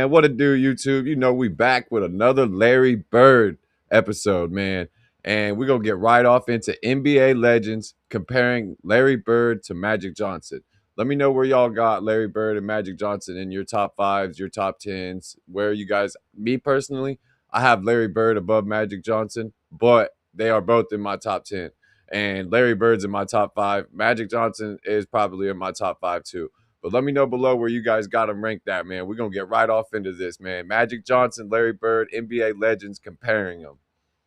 Man, what it do, YouTube? You know, we back with another Larry Bird episode, man. And we're going to get right off into NBA legends, comparing Larry Bird to Magic Johnson. Let me know where y'all got Larry Bird and Magic Johnson in your top fives, your top tens, where you guys, me personally, I have Larry Bird above Magic Johnson, but they are both in my top 10. And Larry Bird's in my top five. Magic Johnson is probably in my top five too. But let me know below where you guys got them ranked at, man. We're going to get right off into this, man. Magic Johnson, Larry Bird, NBA legends, comparing them.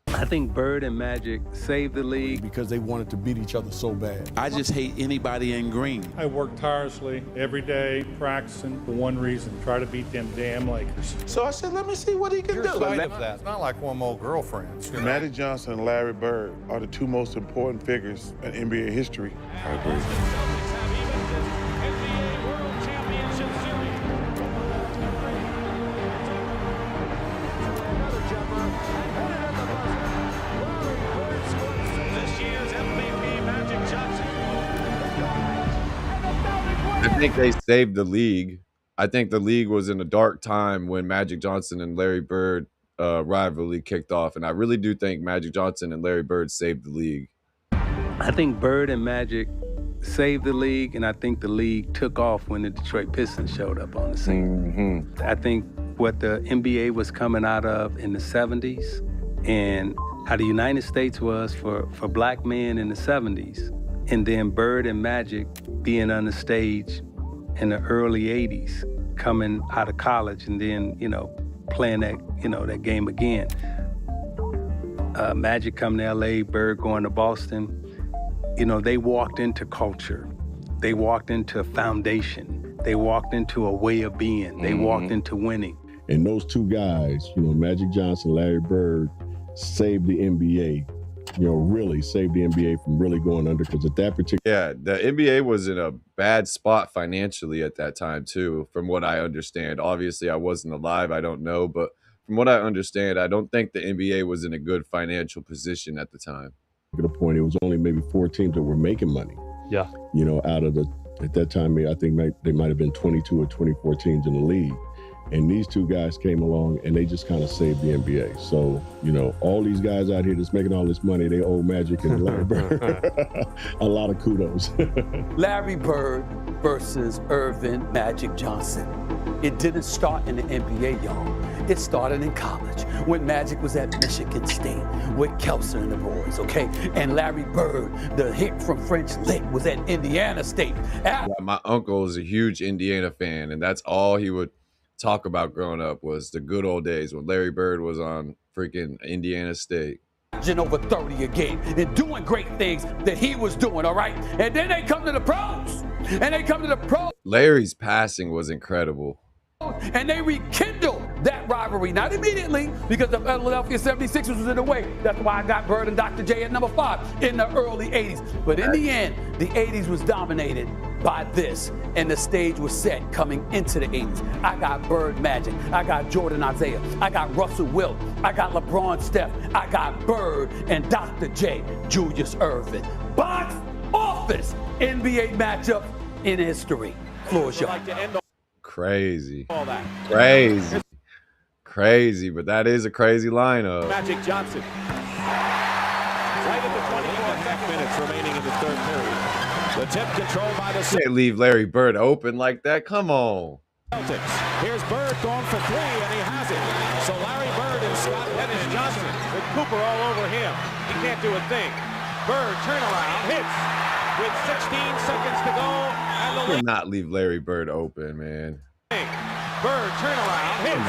I think Bird and Magic saved the league because they wanted to beat each other so bad. I just hate anybody in green. I work tirelessly every day, practicing for one reason, try to beat them damn Lakers. So I said, let me see what he can do. It's not like one more girlfriends. You know? Magic Johnson and Larry Bird are the two most important figures in NBA history. I agree. I think they saved the league. I think the league was in a dark time when Magic Johnson and Larry Bird rivalry kicked off. And I really do think Magic Johnson and Larry Bird saved the league. I think Bird and Magic saved the league, and I think the league took off when the Detroit Pistons showed up on the scene. Mm-hmm. I think what the NBA was coming out of in the 70s and how the United States was for black men in the 70s, and then Bird and Magic being on the stage in the early 80s, coming out of college and then, playing that game again. Magic coming to LA, Bird going to Boston. They walked into culture. They walked into a foundation. They walked into a way of being. They walked into winning. And those two guys, Magic Johnson, Larry Bird, saved the NBA. Really saved the NBA from really going under, because at that particular... Yeah, the NBA was in a bad spot financially at that time too, from what I understand. Obviously, I wasn't alive, I don't know, but from what I understand, I don't think the NBA was in a good financial position at the time. At a point, it was only maybe 4 teams that were making money. Yeah. Out of at that time, I think they might have been 22 or 24 teams in the league. And these two guys came along and they just kind of saved the NBA. So, all these guys out here that's making all this money, they owe Magic and Larry Bird a lot of kudos. Larry Bird versus Earvin Magic Johnson. It didn't start in the NBA, y'all. It started in college when Magic was at Michigan State with Kelser and the boys, okay? And Larry Bird, the hit from French Lick, was at Indiana State. My uncle is a huge Indiana fan, and that's all he would talk about growing up was the good old days when Larry Bird was on freaking Indiana State. Over 30 a game and doing great things that he was doing, all right? And then they come to the pros. Larry's passing was incredible. And they rekindled that rivalry, not immediately, because the Philadelphia 76ers was in the way. That's why I got Bird and Dr. J at number 5 in the early 80s. But in the end, the 80s was dominated by this, and the stage was set coming into the 80s. I got Bird Magic, I got Jordan Isaiah, I got Russell Wilt, I got LeBron Steph, I got Bird and Dr. J, Julius Erving. Box office NBA matchup in history. Floor is yours. Crazy. Crazy, but that is a crazy lineup. Magic Johnson. Right at the 24 minutes remaining in the third period. The tip controlled by the... Can't leave Larry Bird open like that. Come on. Celtics. Here's Bird going for 3, and he has it. So Larry Bird and Scott Dennis Johnson with Cooper all over him. He can't do a thing. Bird turnaround, hits with 16 seconds to go. You cannot leave Larry Bird open, man. Bird turnaround, hits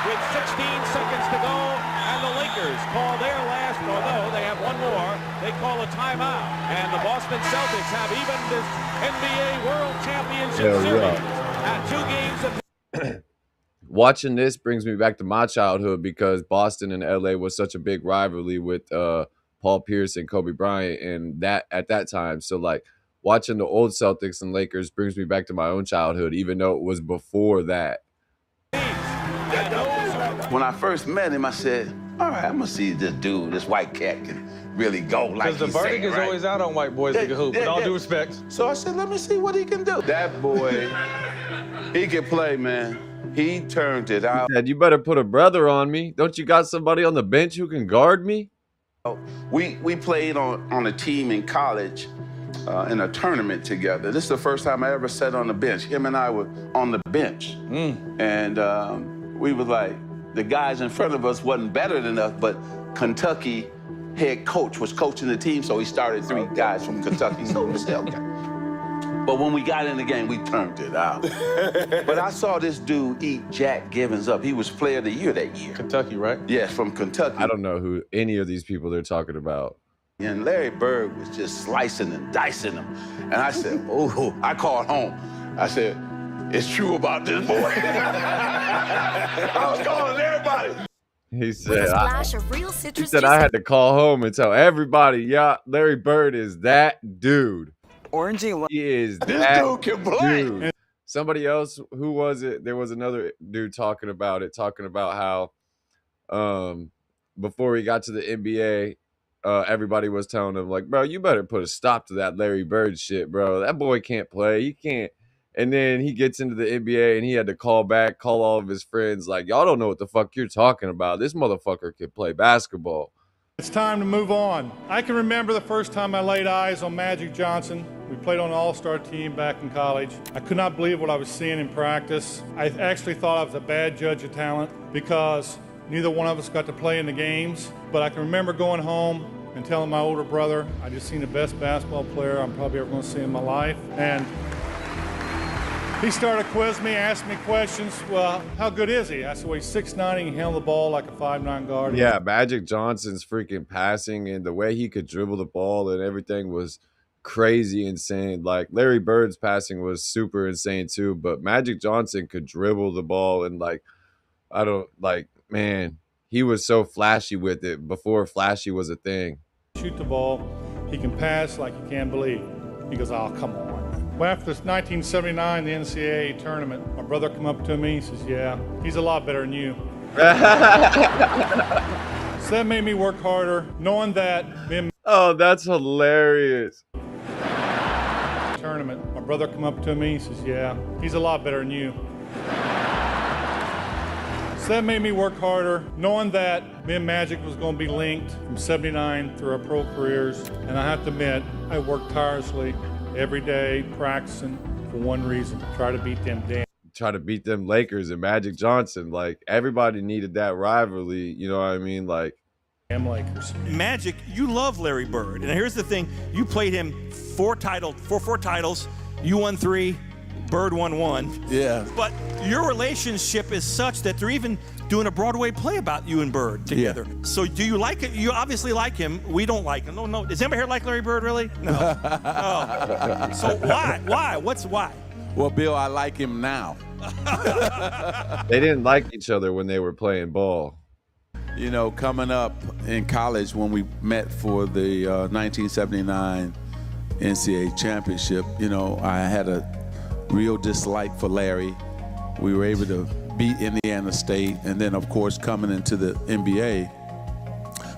with 16 seconds to go. And the Lakers call their last, although they have one more. They call a timeout. And the Boston Celtics have even this NBA World Championship Series at 2 games of... Watching this brings me back to my childhood, because Boston and LA was such a big rivalry with Paul Pierce and Kobe Bryant, and that at that time. So like watching the old Celtics and Lakers brings me back to my own childhood, even though it was before that. When I first met him, I said, all right, I'm going to see this dude, this white cat can really go like he's saying, because the verdict is always out on white boys that can hoop, with all due respect. So I said, let me see what he can do. That boy, he can play, man. He turned it out. He said, "You better put a brother on me. Don't you got somebody on the bench who can guard me?" We played on a team in college in a tournament together. This is the first time I ever sat on the bench. Him and I were on the bench. And we was like, the guys in front of us wasn't better than us, but Kentucky head coach was coaching the team, so he started 3 guys from Kentucky. So we said, okay. But when we got in the game, we turned it out. But I saw this dude eat Jack Givens up. He was player of the year that year. Kentucky, right? Yes, from Kentucky. I don't know who any of these people they're talking about. And Larry Bird was just slicing and dicing them. And I said, oh, I called home. I said, it's true about this boy. I was calling everybody. He said, he said I had to call home and tell everybody, yeah, Larry Bird is that dude. Orangey. He is This that dude can play. dude. Somebody else, who was it? There was another dude talking about how before he got to the NBA, everybody was telling him, like, bro, you better put a stop to that Larry Bird shit, bro. That boy can't play. He can't. And then he gets into the NBA and he had to call all of his friends, like, y'all don't know what the fuck you're talking about. This motherfucker can play basketball. It's time to move on. I can remember the first time I laid eyes on Magic Johnson. We played on an all-star team back in college. I could not believe what I was seeing in practice. I actually thought I was a bad judge of talent because neither one of us got to play in the games. But I can remember going home and telling my older brother, I just seen the best basketball player I'm probably ever going to see in my life. And he started quizzing me, asking me questions. Well, how good is he? I said, well, he's 6'9", he can handle the ball like a 5'9" guard. Yeah, Magic Johnson's freaking passing and the way he could dribble the ball and everything was crazy insane. Like, Larry Bird's passing was super insane too, but Magic Johnson could dribble the ball and, like, man, he was so flashy with it before flashy was a thing. Shoot the ball. He can pass like you can't believe. He goes, oh, come on. Well, after 1979, the NCAA tournament, my brother come up to me. He says, yeah, he's a lot better than you. So that made me work harder, knowing that. Oh, that's hilarious. Tournament, my brother come up to me. He says, yeah, he's a lot better than you. So that made me work harder, knowing that me and Magic was going to be linked from 79 through our pro careers. And I have to admit, I worked tirelessly every day, practicing for one reason, try to beat them Lakers and Magic Johnson. Like, everybody needed that rivalry, you know what I mean? Like, damn Lakers. Magic, you love Larry Bird. And here's the thing, you played him four titles. You won 3, Bird won 1. Yeah. But your relationship is such that they're even doing a Broadway play about you and Bird together. Yeah. So do you like it? You obviously like him. We don't like him. No. Does anybody here like Larry Bird, really? No. No. So why? Why? Well, Bill, I like him now. They didn't like each other when they were playing ball. You know, coming up in college when we met for the 1979 NCAA championship, you know, I had a real dislike for Larry. We were able to beat Indiana State, and then, of course, coming into the NBA,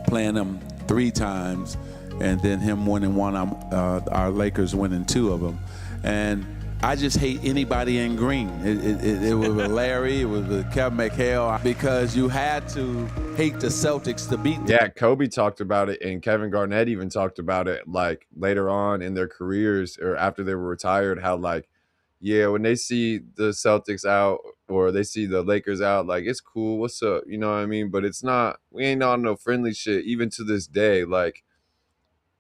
playing them 3 times, and then him winning one, our Lakers winning 2 of them. And I just hate anybody in green. It was with Larry, it was with Kevin McHale, because you had to hate the Celtics to beat them. Yeah, Kobe talked about it, and Kevin Garnett even talked about it, like, later on in their careers or after they were retired, how, like, yeah, when they see the Celtics out or they see the Lakers out, like, it's cool, what's up, you know what I mean? But it's not, we ain't on no friendly shit, even to this day, like.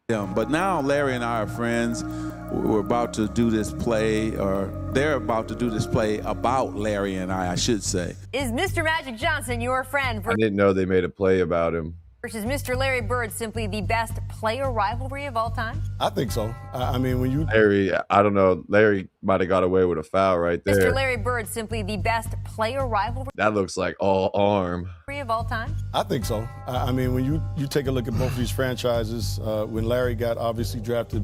Yeah, but now Larry and I are friends. We're about to do this play, or they're about to do this play about Larry and I should say. Is Mr. Magic Johnson your friend? I didn't know they made a play about him. Versus Mr. Larry Bird simply the best player rivalry of all time? I think so. I mean, when you... Larry, I don't know. Larry might have got away with a foul right there. Mr. Larry Bird simply the best player rivalry? That looks like all arm. Of all time? I think so. I mean, when you take a look at both of these franchises, when Larry got obviously drafted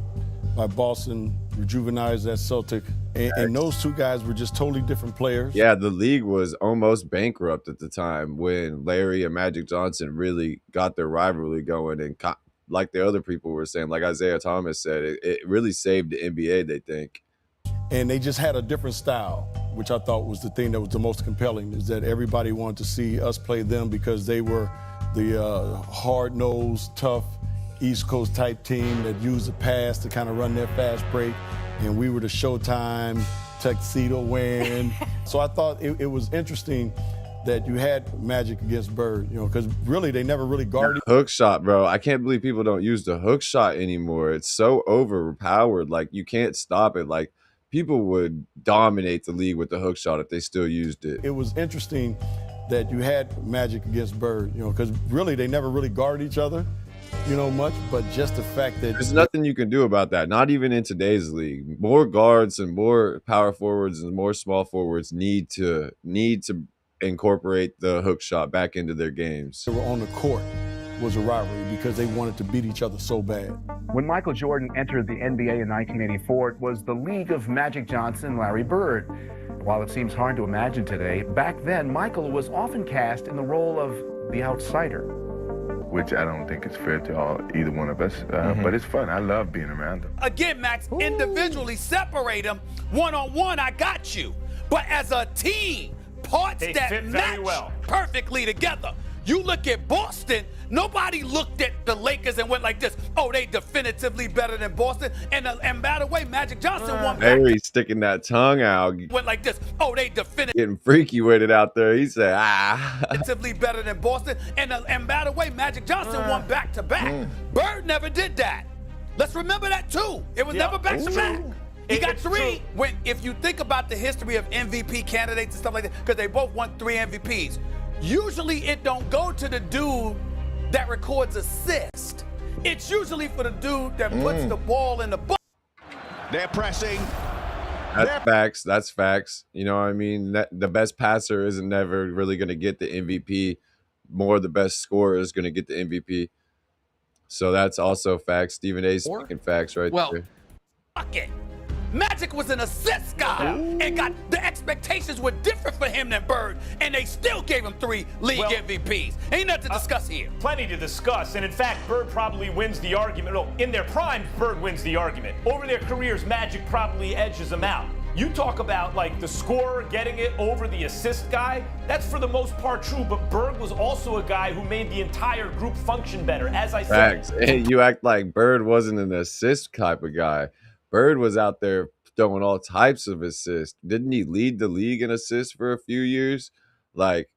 by Boston, rejuvenized that Celtic, and those 2 guys were just totally different players. Yeah, the league was almost bankrupt at the time when Larry and Magic Johnson really got their rivalry going. And like the other people were saying, like Isaiah Thomas said, it really saved the NBA, they think. And they just had a different style. which I thought was the thing that was the most compelling, is that everybody wanted to see us play them because they were the hard-nosed, tough, East Coast type team that used the pass to kind of run their fast break, and we were the Showtime tuxedo wearing. So I thought it was interesting that you had Magic against Bird, because really they never really guarded. Hook shot, bro. I can't believe people don't use the hook shot anymore. It's so overpowered. Like, you can't stop it. Like, people would dominate the league with the hook shot if they still used it. It was interesting that you had Magic against Bird, because really they never really guarded each other, much, but just the fact that there's nothing you can do about that. Not even in today's league. More guards and more power forwards and more small forwards need to incorporate the hook shot back into their games. They were on the court was a rivalry because they wanted to beat each other so bad. When Michael Jordan entered the NBA in 1984, it was the league of Magic Johnson and Larry Bird. While it seems hard to imagine today, back then Michael was often cast in the role of the outsider. Which I don't think is fair to either one of us, but it's fun. I love being around them. Again, Max, individually separate them. One-on-one, I got you. But as a team, parts that match perfectly together. You look at Boston, nobody looked at the Lakers and went like this, oh, they definitively better than Boston. And by the way, Magic Johnson won back. Larry sticking that tongue out. Went like this, oh, they definitively getting freaky with it out there. He said, definitively better than Boston. And by the way, Magic Johnson won back-to-back. Bird never did that. Let's remember that, too. It was never back-to-back. He got three. If you think about the history of MVP candidates and stuff like that, because they both won 3 MVPs, usually it don't go to the dude that records assist. It's usually for the dude that puts the ball in the book. They're pressing. That's facts. That's facts. You know what I mean? The best passer isn't never really going to get the MVP. More the best scorer is going to get the MVP. So that's also facts. Stephen A. speaking facts right there. Fuck it. Magic was an assist guy, and the expectations were different for him than Bird, and they still gave him 3 league MVPs. Ain't nothing to discuss here. Plenty to discuss, and in fact, Bird probably wins the argument. No, in their prime, Bird wins the argument. Over their careers, Magic probably edges them out. You talk about like the scorer getting it over the assist guy. That's for the most part true, but Bird was also a guy who made the entire group function better. As I said, facts. And you act like Bird wasn't an assist type of guy. Bird was out there throwing all types of assists. Didn't he lead the league in assists for a few years? Like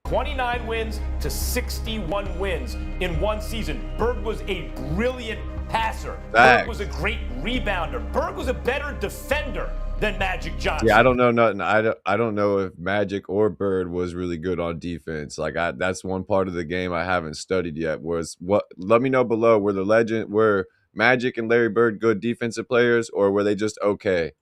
29 wins to 61 wins in one season. Bird was a brilliant passer. Facts. Bird was a great rebounder. Bird was a better defender than Magic Johnson. Yeah, I don't know nothing. I don't know if Magic or Bird was really good on defense. Like that's one part of the game I haven't studied yet. Let me know below, were Magic and Larry Bird good defensive players, or were they just okay?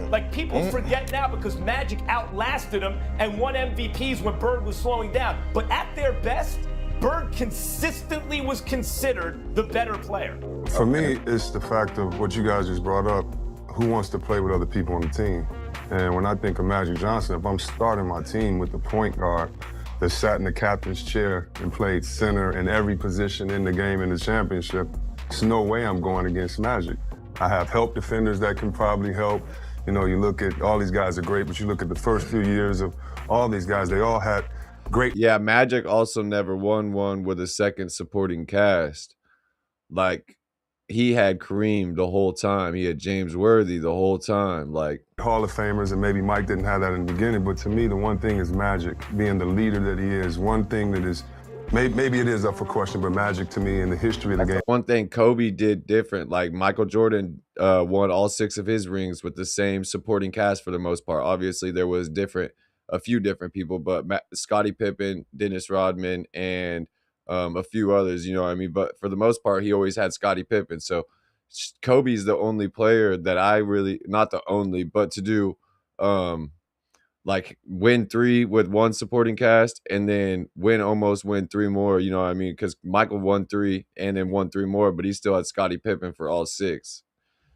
Like, people forget now because Magic outlasted him and won MVPs when Bird was slowing down. But at their best, Bird consistently was considered the better player. For me, it's the fact of what you guys just brought up. Who wants to play with other people on the team? And when I think of Magic Johnson, if I'm starting my team with the point guard that sat in the captain's chair and played center in every position in the game in the championship, there's no way I'm going against Magic. I have help defenders that can probably help. You know, you look at all these guys are great, but you look at the first few years of all these guys, they all had great. Yeah, Magic also never won one with a second supporting cast. Like, he had Kareem the whole time. He had James Worthy the whole time. Like Hall of Famers, and maybe Mike didn't have that in the beginning, but to me, the one thing is Magic, being the leader that he is. One thing that is, maybe it is up for question, but Magic to me in the history of the game. One thing Kobe did different, like Michael Jordan won all 6 of his rings with the same supporting cast for the most part. Obviously, there was a few different people, but Scottie Pippen, Dennis Rodman, and a few others, you know what I mean? But for the most part, he always had Scottie Pippen. So Kobe's the only player that I really, not the only, but to do like win 3 with one supporting cast and then almost win 3 more, you know what I mean? Because Michael won 3 and then won 3 more, but he still had Scottie Pippen for all 6.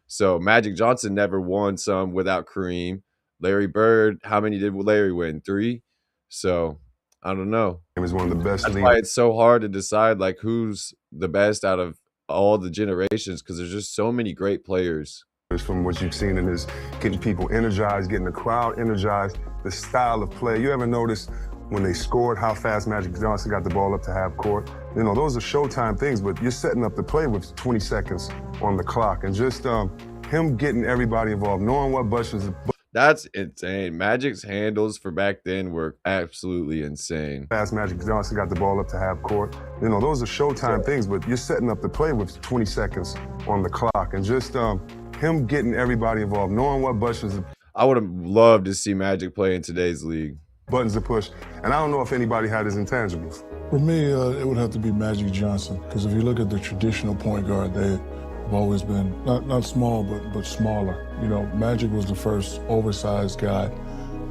So Magic Johnson never won some without Kareem. Larry Bird, how many did Larry win? 3? So I don't know. It was one of the best. That's why it's so hard to decide like who's the best out of all the generations, because there's just so many great players. from what you've seen in his getting people energized, getting the crowd energized, the style of play. You ever notice when they scored how fast Magic Johnson got the ball up to half court? You know, those are Showtime things, but you're setting up the play with 20 seconds on the clock. And just him getting everybody involved, knowing what buttons. That's insane. Magic's handles for back then were absolutely insane. Fast Magic Johnson got the ball up to half court. You know, those are Showtime things, but you're setting up the play with 20 seconds on the clock. And just him getting everybody involved, knowing what buttons. I would have loved to see Magic play in today's league. Buttons to push. And I don't know if anybody had his intangibles. For me, it would have to be Magic Johnson, because if you look at the traditional point guard, they have always been not small, but smaller. You know, Magic was the first oversized guy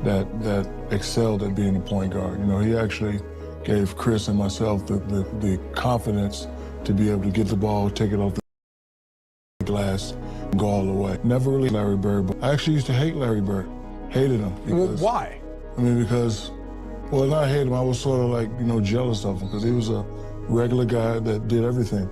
that excelled at being a point guard. You know, he actually gave Chris and myself the confidence to be able to get the ball, take it off the glass, and go all the way. Never really Larry Bird, but I actually used to hate Larry Bird. Hated him. Because, why? I mean, because, well, not hate him, I was sort of like, you know, jealous of him, because he was a regular guy that did everything.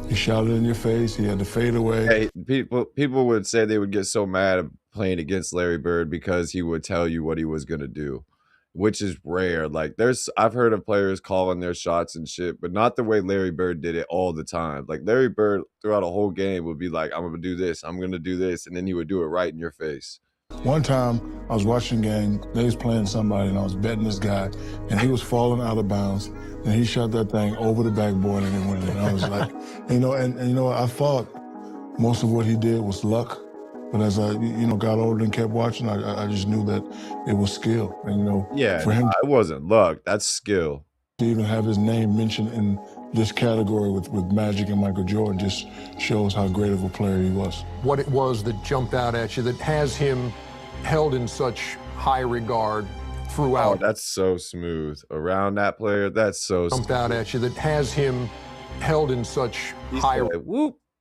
He shot it in your face, he had to fade away. Hey, people would say they would get so mad at playing against Larry Bird because he would tell you what he was going to do, which is rare. Like, I've heard of players calling their shots and shit, but not the way Larry Bird did it all the time. Like, Larry Bird throughout a whole game would be like, I'm going to do this, I'm going to do this, and then he would do it right in your face. One time, I was watching a game, they was playing somebody, and I was betting this guy, and he was falling out of bounds, and he shot that thing over the backboard and it went in. And I was like, you know, and you know, I thought most of what he did was luck, but as I, you know, got older and kept watching, I just knew that it was skill. And, you know, for him, it wasn't luck, that's skill. To even have his name mentioned in this category with Magic and Michael Jordan just shows how great of a player he was. What it was that jumped out at you that has him held in such high regard throughout. Oh, that's so smooth. Around that player, that's so jumped out at you that has him held in such high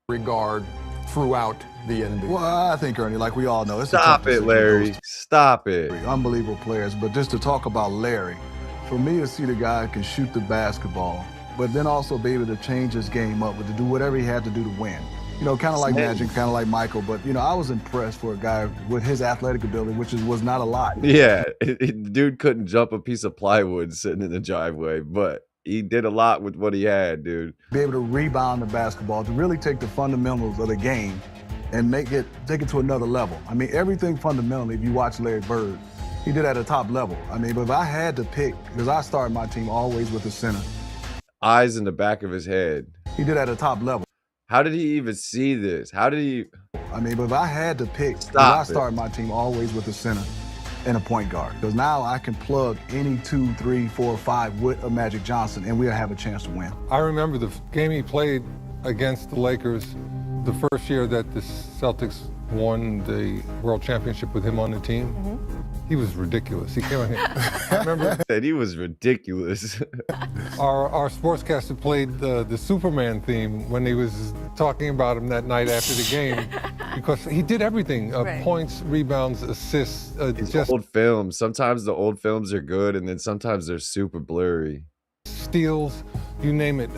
regard throughout the NBA. Well, I think, Ernie, like we all know, it's Stop it, Larry. Stop it. Unbelievable players. But just to talk about Larry, for me to see the guy who can shoot the basketball, but then also be able to change his game up, but to do whatever he had to do to win. You know, kind of like Magic, kind of like Michael, but, you know, I was impressed for a guy with his athletic ability, which was not a lot. Yeah, dude couldn't jump a piece of plywood sitting in the driveway, but he did a lot with what he had, dude. Be able to rebound the basketball, to really take the fundamentals of the game and take it to another level. I mean, everything fundamentally, if you watch Larry Bird, he did at a top level. I mean, but if I had to pick, because I started my team always with the center. Eyes in the back of his head. He did at a top level. How did he even see this? How did he? I mean, but if I had to pick, I started my team always with a center and a point guard. Because now I can plug any 2, 3, 4, 5 with a Magic Johnson, and we'll have a chance to win. I remember the game he played against the Lakers the first year that the Celtics won the World Championship with him on the team. He was ridiculous. He came in here. I remember that he was ridiculous. Our sportscaster played the Superman theme when he was talking about him that night after the game, because he did everything: points, rebounds, assists. Just old films. Sometimes the old films are good, and then sometimes they're super blurry. Steals, you name it.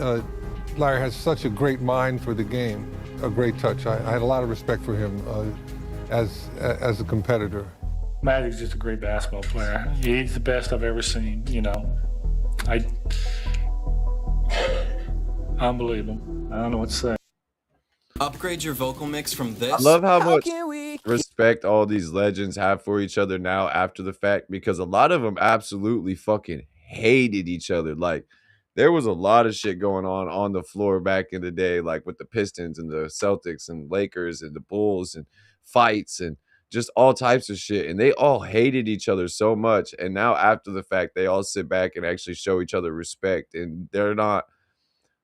Larry has such a great mind for the game, a great touch. I had a lot of respect for him as a competitor. Magic's just a great basketball player. He's the best I've ever seen, you know. Unbelievable. I don't know what to say. Upgrade your vocal mix from this. I love how much respect all these legends have for each other now after the fact, because a lot of them absolutely fucking hated each other. Like, there was a lot of shit going on the floor back in the day, like with the Pistons and the Celtics and Lakers and the Bulls and fights and just all types of shit. And they all hated each other so much. And now after the fact, they all sit back and actually show each other respect. And they're not.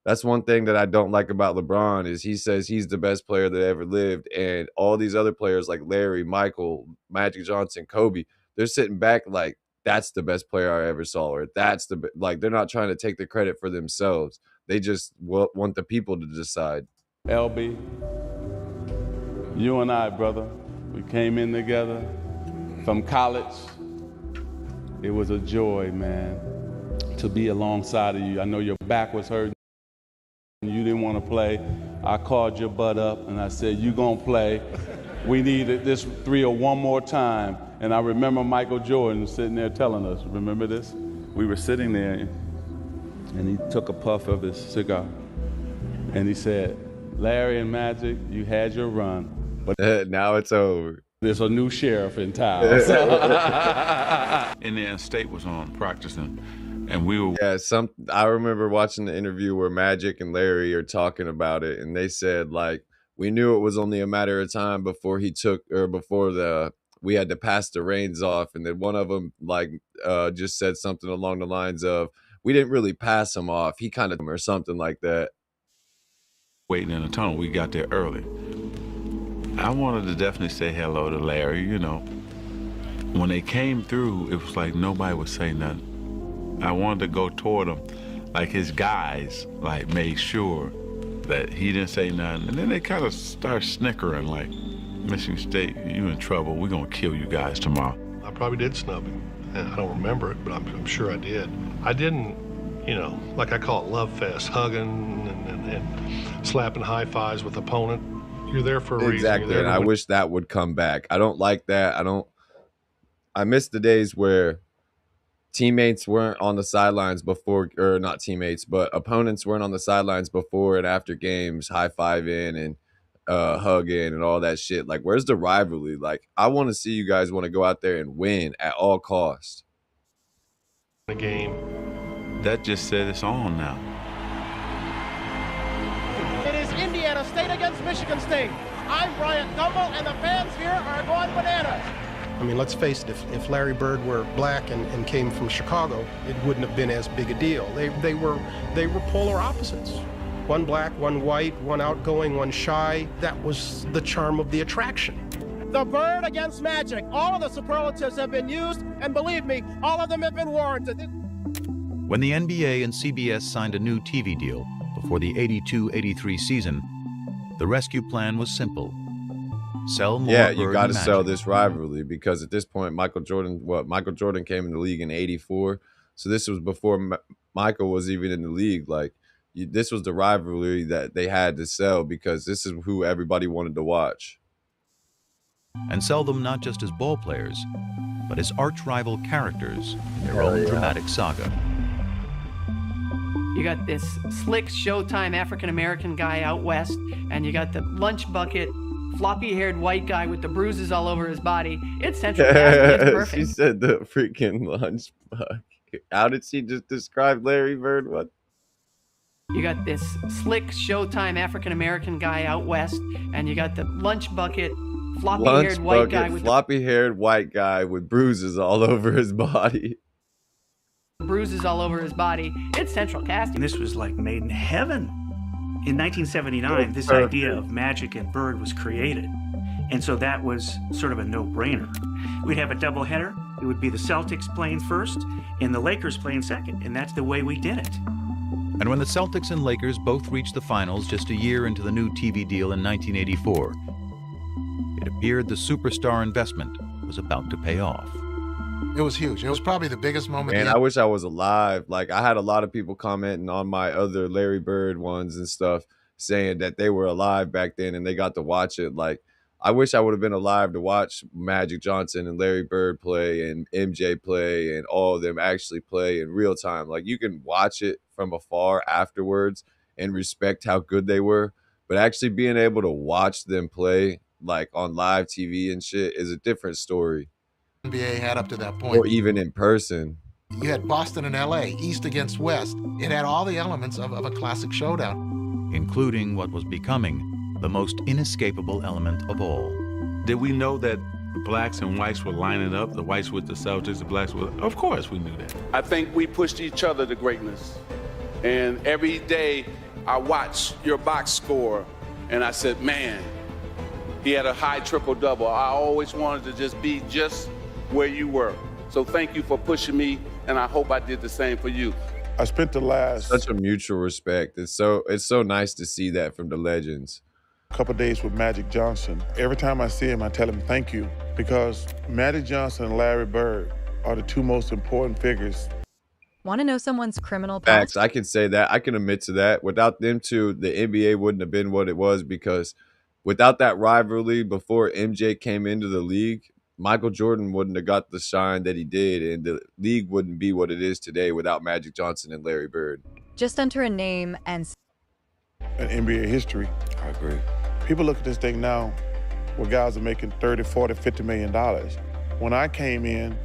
That's one thing that I don't like about LeBron is he says he's the best player that ever lived. And all these other players like Larry, Michael, Magic Johnson, Kobe, they're sitting back like, that's the best player I ever saw, or that's like, they're not trying to take the credit for themselves. They just want the people to decide. LB, you and I, brother, we came in together from college. It was a joy, man, to be alongside of you. I know your back was hurting. You didn't want to play. I called your butt up and I said, you gonna play. we needed this thrill one more time. And I remember Michael Jordan sitting there telling us, remember this? We were sitting there and he took a puff of his cigar and he said, Larry and Magic, you had your run, but now it's over. There's a new sheriff in town. Indiana State was on practicing, and we were. Yeah, I remember watching the interview where Magic and Larry are talking about it, and they said like we knew it was only a matter of time before we had to pass the reins off, and then one of them just said something along the lines of, "We didn't really pass him off. He kind of," or something like that. Waiting in the tunnel, we got there early. I wanted to definitely say hello to Larry, you know. When they came through, it was like nobody would say nothing. I wanted to go toward him, like his guys, like made sure that he didn't say nothing. And then they kind of start snickering, like, Michigan State, you in trouble. We're gonna kill you guys tomorrow. I probably did snub him. I don't remember it, but I'm sure I did. I didn't, you know, like I call it love fest, hugging and slapping high fives with opponent. You're there for a reason. Exactly, and I wish that would come back. I don't like that. I miss the days where teammates weren't on the sidelines before, or not teammates, but opponents weren't on the sidelines before and after games, high-fiving and hugging and all that shit. Like, where's the rivalry? Like, I want to see you guys want to go out there and win at all costs. The game. That just said it's on now. It is Indiana State against Michigan State. I'm Bryant Gumbel, and the fans here are going bananas. I mean, let's face it, if Larry Bird were black and came from Chicago, it wouldn't have been as big a deal. They were polar opposites. One black, one white, one outgoing, one shy. That was the charm of the attraction. The Bird against Magic. All of the superlatives have been used, and believe me, all of them have been warranted. When the NBA and CBS signed a new TV deal before the 82-83 season, the rescue plan was simple. Sell more. Yeah, you got to sell this rivalry, because at this point, Michael Jordan came in the league in '84, so this was before Michael was even in the league. Like, this was the rivalry that they had to sell, because this is who everybody wanted to watch. And sell them not just as ball players, but as arch-rival characters in their own dramatic saga. You got this slick Showtime African-American guy out west, and you got the lunch bucket, floppy-haired white guy with the bruises all over his body. It's central casting. It's perfect. She said the freaking lunch bucket. How did she just describe Larry Bird? What? You got this slick Showtime African-American guy out west, and you got the lunch bucket, floppy-haired white guy with floppy-haired white guy with bruises all over his body. Bruises all over his body. It's central casting. This was like made in heaven. In 1979, this idea of Magic and Bird was created. And so that was sort of a no-brainer. We'd have a doubleheader. It would be the Celtics playing first and the Lakers playing second. And that's the way we did it. And when the Celtics and Lakers both reached the finals just a year into the new TV deal in 1984, it appeared the superstar investment was about to pay off. It was huge. It was probably the biggest moment. Man, I wish I was alive. Like, I had a lot of people commenting on my other Larry Bird ones and stuff, saying that they were alive back then and they got to watch it. Like, I wish I would have been alive to watch Magic Johnson and Larry Bird play and MJ play and all of them actually play in real time. Like, you can watch it from afar afterwards and respect how good they were, but actually being able to watch them play, like on live TV and shit, is a different story. NBA had up to that point. Or even in person. You had Boston and LA, East against West. It had all the elements of a classic showdown. Including what was becoming the most inescapable element of all. Did we know that the blacks and whites were lining up, the whites with the Celtics, the blacks with... Of course we knew that. I think we pushed each other to greatness. And every day I watched your box score and I said, man, he had a high triple-double. I always wanted to just be just where you were. So thank you for pushing me, and I hope I did the same for you. I spent the last such a mutual respect. It's so nice to see that from the legends. Couple days with Magic Johnson. Every time I see him, I tell him thank you, because Magic Johnson and Larry Bird are the two most important figures. Want to know someone's criminal past? Facts. I can say that. I can admit to that. Without them two, the NBA wouldn't have been what it was, because without that rivalry before MJ came into the league, Michael Jordan wouldn't have got the shine that he did, and the league wouldn't be what it is today without Magic Johnson and Larry Bird. Just enter a name and in NBA history. I agree. People look at this thing now where guys are making $30, $40, $50 million. When I came in,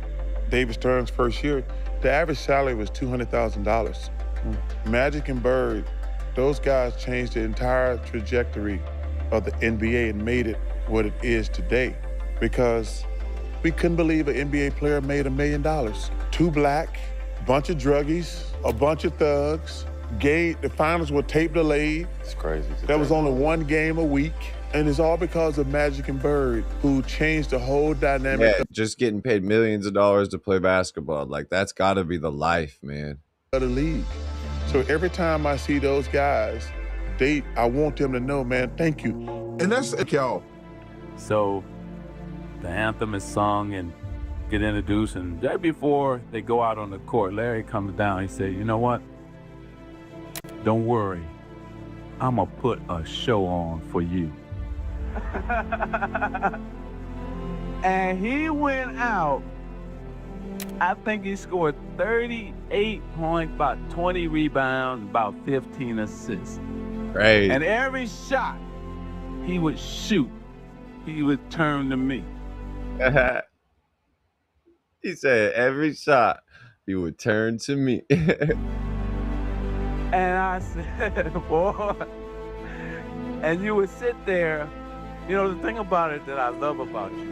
David Stern's first year, the average salary was $200,000. Magic and Bird, those guys changed the entire trajectory of the NBA and made it what it is today, because we couldn't believe an NBA player made $1 million. 2 black, bunch of druggies, a bunch of thugs. The finals were tape delayed. It's crazy. There was only 1 game a week. And it's all because of Magic and Bird, who changed the whole dynamic. Yeah, just getting paid millions of dollars to play basketball. Like, that's got to be the life, man. Of the league. So every time I see those guys, I want them to know, man, thank you. And that's y'all. So the anthem is sung and get introduced, and right before they go out on the court, Larry comes down. He said, "You know what? Don't worry. I'm going to put a show on for you." And he went out. I think he scored 38 points, about 20 rebounds, about 15 assists. Right. And every shot he would shoot, he would turn to me. He said every shot he would turn to me. And I said, boy, and you would sit there. You know, the thing about it that I love about you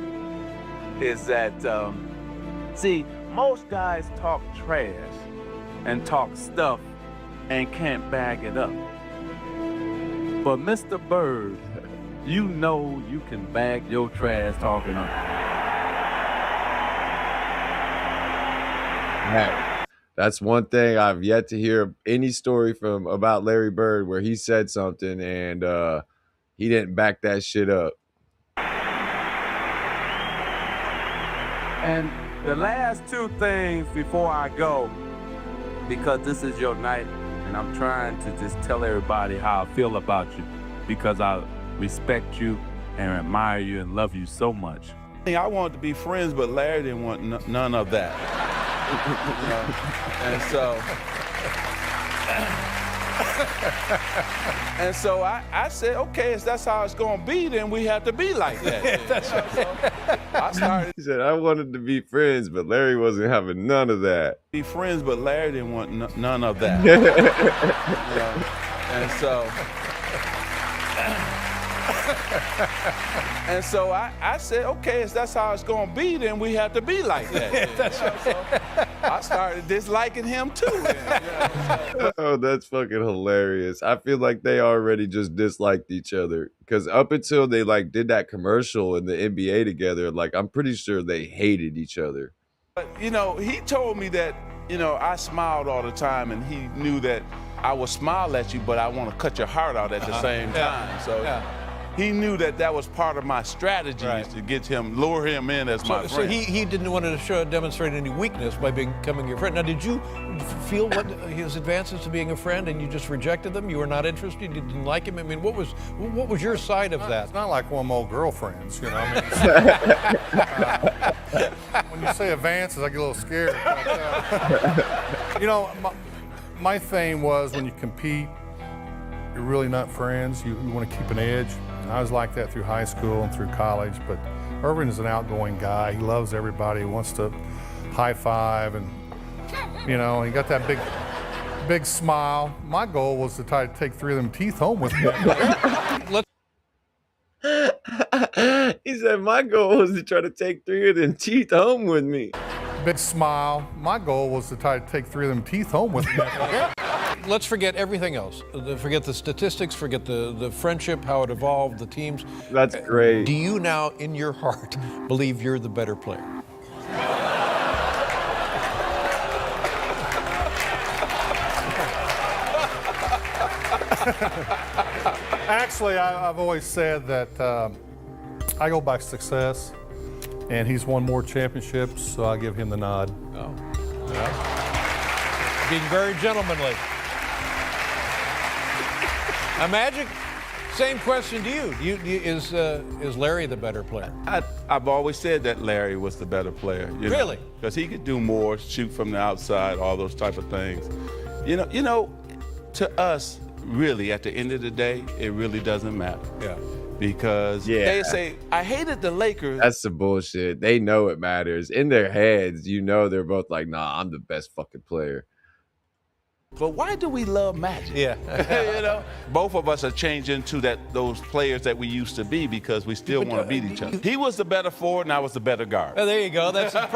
is that, see, most guys talk trash and talk stuff and can't back it up. But Mr. Bird, you know you can back your trash talking up. Right. That's one thing I've yet to hear any story about Larry Bird where he said something and he didn't back that shit up. And the last 2 things before I go, because this is your night, and I'm trying to just tell everybody how I feel about you, because I respect you and admire you and love you so much. I wanted to be friends, but Larry didn't want none of that. You know? And so I said, okay, if that's how it's going to be, then we have to be like that. That's right. I started. He said, I wanted to be friends, but Larry wasn't having none of that. Be friends, but Larry didn't want none of that. And so I said, okay, if that's how it's going to be, then we have to be like that. That's right. So I started disliking him too. Oh, that's fucking hilarious. I feel like they already just disliked each other because up until they like did that commercial in the NBA together, like I'm pretty sure they hated each other. But, you know, he told me that, you know, I smiled all the time and he knew that I would smile at you, but I want to cut your heart out at the same time. So he knew that that was part of my strategy is to get him, lure him in as my friend. So he didn't want to demonstrate any weakness by becoming your friend. Now, did you feel what his advances to being a friend and you just rejected them? You were not interested? You didn't like him? I mean, what was your side of that? It's not like one of my old girlfriends, you know. I mean, when you say advances, I get a little scared. But, you know, my thing was when you compete, you're really not friends. You want to keep an edge. And I was like that through high school and through college, but Irvin is an outgoing guy. He loves everybody. He wants to high five and, you know, he got that big smile. My goal was to try to take 3 of them teeth home with me. He said, my goal was to try to take 3 of them teeth home with me. Big smile. My goal was to try to take 3 of them teeth home with me. Let's forget everything else. Forget the statistics, forget the friendship, how it evolved, the teams. That's great. Do you now, in your heart, believe you're the better player? Actually, I've always said that I go by success, and he's won more championships, so I give him the nod. Oh. Yeah. Being very gentlemanly. Now, Magic Same question to you. Is Larry the better player? I've always said that Larry was the better player. Really? Because he could do more, shoot from the outside, all those type of things. You know, to us, really, at the end of the day, it really doesn't matter. Yeah. Because they say, I hated the Lakers. That's the bullshit. They know it matters. In their heads, you know they're both like, nah, I'm the best fucking player. But why do we love Magic? Yeah. You know, both of us are changing to those players that we used to be because we still want to beat each other. He was the better forward and I was the better guard. Oh, there you go. That's a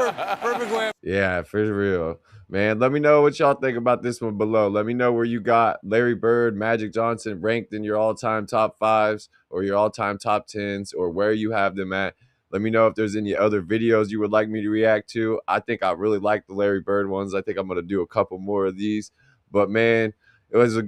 perfect way. Yeah, for real. Man, let me know what y'all think about this one below. Let me know where you got Larry Bird, Magic Johnson ranked in your all-time top 5s or your all-time top 10s or where you have them at. Let me know if there's any other videos you would like me to react to. I think I really like the Larry Bird ones. I think I'm going to do a couple more of these. But, man, it was a good